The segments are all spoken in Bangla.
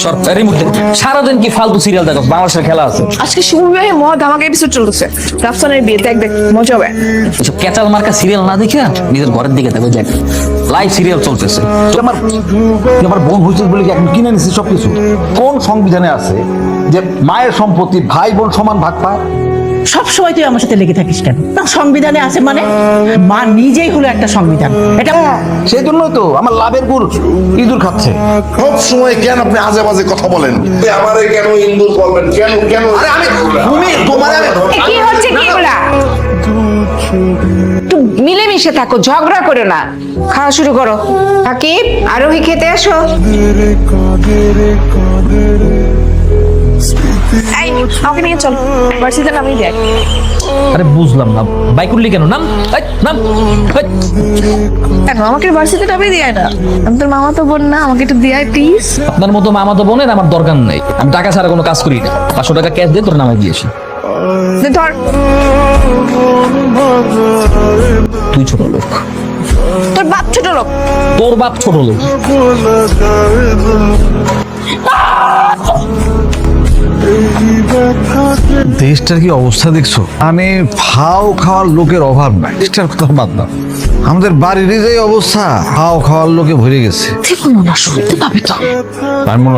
সরকারি মধ্যে সারাদিন কি ফালতু সিরিয়াল দেখো? বাংলাদেশের খেলা আছে। আজকে শুভ বিবাহে মহা ধামাকা এপিসোড চলতেছে। রাফসানের বিয়ে, দেখ দেখ মজা হবে। এসব ক্যাচাল মার্কা সিরিয়াল না দেখে নিজের ঘরের দিকে দেখো, দেখ লাইভ সিরিয়াল চলতেছে। আমার বোন হয়েছে বলে কি এখন কিনে নিছি সবকিছু? কোন সংবিধানে আছে যে মায়ের সম্পত্তি ভাই বোন সমান ভাগ পায়? সব সময় তুই আমার সাথে লেগে থাকিস কেন? না, সংবিধানে আছে মানে মা নিজেই হলো একটা সংবিধান। এটা সেই জন্যই তো আমার লাভের গুড় ইঁদুর খাচ্ছে। সব সময় কেন আপনি আজে বাজে কথা বলেন? আমারে কেন ইন্দুর বলবেন? কেন কেন? আরে আমি তুমি তোমার কি হচ্ছে কি এগুলা? একটু মিলেমিশে থাকো, ঝগড়া করো না। খাওয়া শুরু করো। সাকিব, আরোহী খেতে আসো। এই, আমাকে নিয়ে চল, ভার্সিটিতে নামিয়ে দেখ। আরে বুঝলাম না, বাইক উঠলি কেন? নাম নাম। কেন আমাকে ভার্সিটিতে নামিয়ে দিয়ে না? আমি তোর মামা তো বোন না, আমাকে একটু দিয়ে প্লিজ। আপনার মতো মামা তো বোনের আমার দরকার নেই। আমি টাকা ছাড়া কোনো কাজ করি না। 500 টাকা ক্যাশ দিয়ে তোর নামে দিয়েছি। ধর। তুই ছোট লোক, তোর বাপ ছোট লোক। তোর বাপ ছোট লোক। দেশটার কি অবস্থা দেখছো? মানে ফাও খাওয়ার লোকের অভাব নাই। দেশটার কথা বাদ দাও, আমাদের বাড়ির যে অবস্থা, ফাও খাওয়ার লোকে ভরে গেছে। দেখুন না, শুনতে পাবে তো।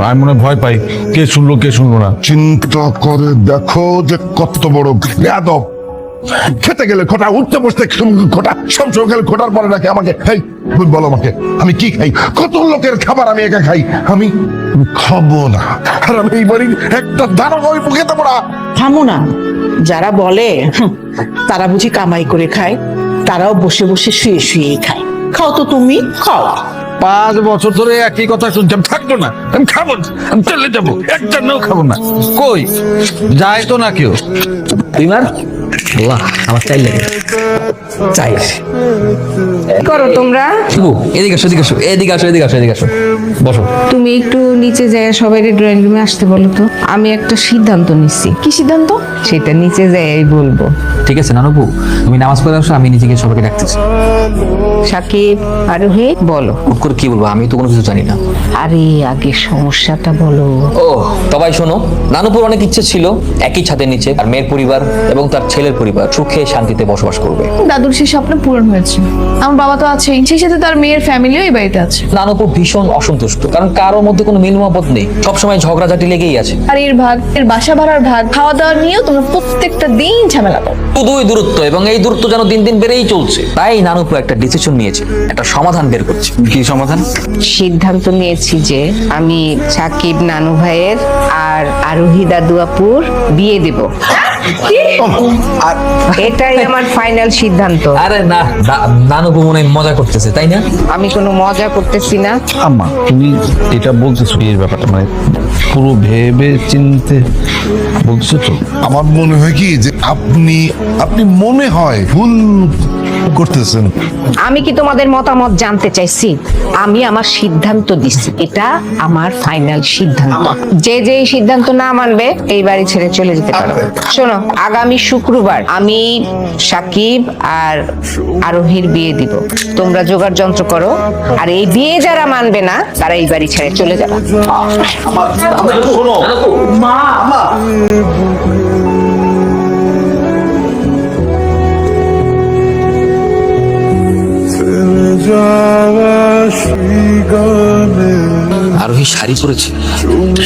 আমি মনে ভয় পাই, কে শুনলো কে শুনলো না। চিন্তা করে দেখো যে কত বড় বেয়াদব। খেতে গেলে খোটা, উঠতে বসতে খোটা, সবসময় গেলে খোটার পরে নাকি আমাকে হেই বলো আমাকে আমি কি খাই? কত লোকের খাবার আমি একা খাই? আমি খাবো না। আর আমি এই বাড়ির একটা দানা ওই মুখে দেবো না। থামো না। যারা বলে তারা বুঝি কামাই করে খায়, তারাও বসে বসে শুয়ে শুয়েই খায়। খাও তো, তুমি খাও। 5 বছর ধরে একই কথা শুনছি, আমি থাকবো না, আমি খাবো না, আমি চলে যাবো, একটা নাও খাবো না। কই যায় তো না কেউ। তুই মার। আল্লাহ, আমার চাই লাগে চাই। কি করো তোমরা? এদিকে আসো, এদিকে আসো, এদিকে আসো, এদিকে আসো, এদিকে আসো, বসো। তুমি একটু নিচে যায় সবাই ড্রয়িং রুমে আসতে বলো তো। আমি একটা সিদ্ধান্ত নিচ্ছি। কি সিদ্ধান্ত? সেটা নিচে যাই বলবো। ঠিক আছে নানু, তুমি নামাজ পড়ে আসো, আমি নিজেকে সবাইকে ডাকতেছি। সাকিব, আরোহী, বলো। হুট করে কি বলবো? আমি তো কোনো কিছু জানি না। আরে আগে সমস্যাটা বলো। ও সবাই শোনো, নানুপুর অনেক ইচ্ছে ছিল একই ছাদের নিচে আর মেয়ের পরিবার এবং তার ছেলের পরিবার সুখে শান্তিতে বসবাস করবে। দাদুর সেই স্বপ্ন পূরণ হয়েছে। আমার বাবা তো আছেই, সেই সাথে তার মেয়ের ফ্যামিলিও এই বাড়িতে আছে। নানুপুর ভীষণ অসন্তুষ্ট, কারণ কারোর মধ্যে কোনো মিল মহব্বত নেই, সবসময় ঝগড়াঝাটি লেগেই আছে। আর এর ভাগ, এর বাসা ভাড়ার ভাগ, খাওয়া দাওয়া নিয়েও তোমরা প্রত্যেকটা দিন ঝামেলা করো। শুধুই দূরত্ব, এবং এই দূরত্ব যেন দিন দিন বেড়েই চলছে। তাই নানুপুর একটা ডিসিশন নিয়েছে, একটা সমাধান বের করছে। কি সমাধান? সিদ্ধান্ত নিয়েছি যে আমি সাকিব নানু ভাইয়ের আর আরোহী দাদু আপুর বিয়ে দেব। এটাই আমার ফাইনাল সিদ্ধান্ত। আরে না, নানুপু মনে হয় মজা করতেছে, তাই না? আমি কোনো মজা করতেছি না। আম্মা, তুমি এটা বলতেছো এই ব্যাপারটা মানে পুরো ভেবে চিনতে বলছো তো? আমার মনে হয় কি যে আপনি মনে হয় ভুল করতেছেন। আমি কি তোমাদের মতামত জানতে চাইছি? আমি আমার সিদ্ধান্ত দিচ্ছি, এটা আমার ফাইনাল সিদ্ধান্ত। যে যে এই সিদ্ধান্ত না মানবে এই বাড়ি ছেড়ে চলে যেতে পারবে। শোনো, আগামী শুক্রবার আমি সাকিব আর আরোহীর বিয়ে দিব। তোমরা জোগাড় যন্ত্র করো, আর এই বিয়ে যারা মানবে না তারা এই বাড়ি ছেড়ে চলে যাবে। আরোহী শাড়ি পরেছে,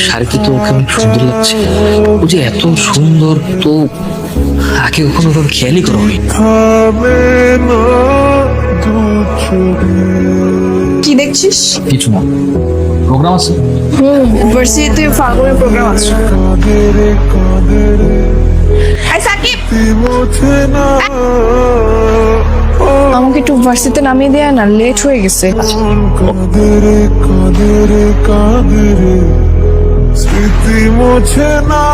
শাড়িতে তো ওকে অনেক সুন্দর লাগছে। ও যে এত সুন্দর, তো আগে কখনো ওভাবে খেয়ালই করো নি। কি দেখছিস? কিছু না, প্রোগ্রাম আছে। ভার্সিটিতে ফাল্গুনের প্রোগ্রাম আছে। এই সাকিব, আমাকে একটু ভার্সিটিতে নামিয়ে দেয় না, লেট হয়ে গেছে। স্মৃতি মোছে না।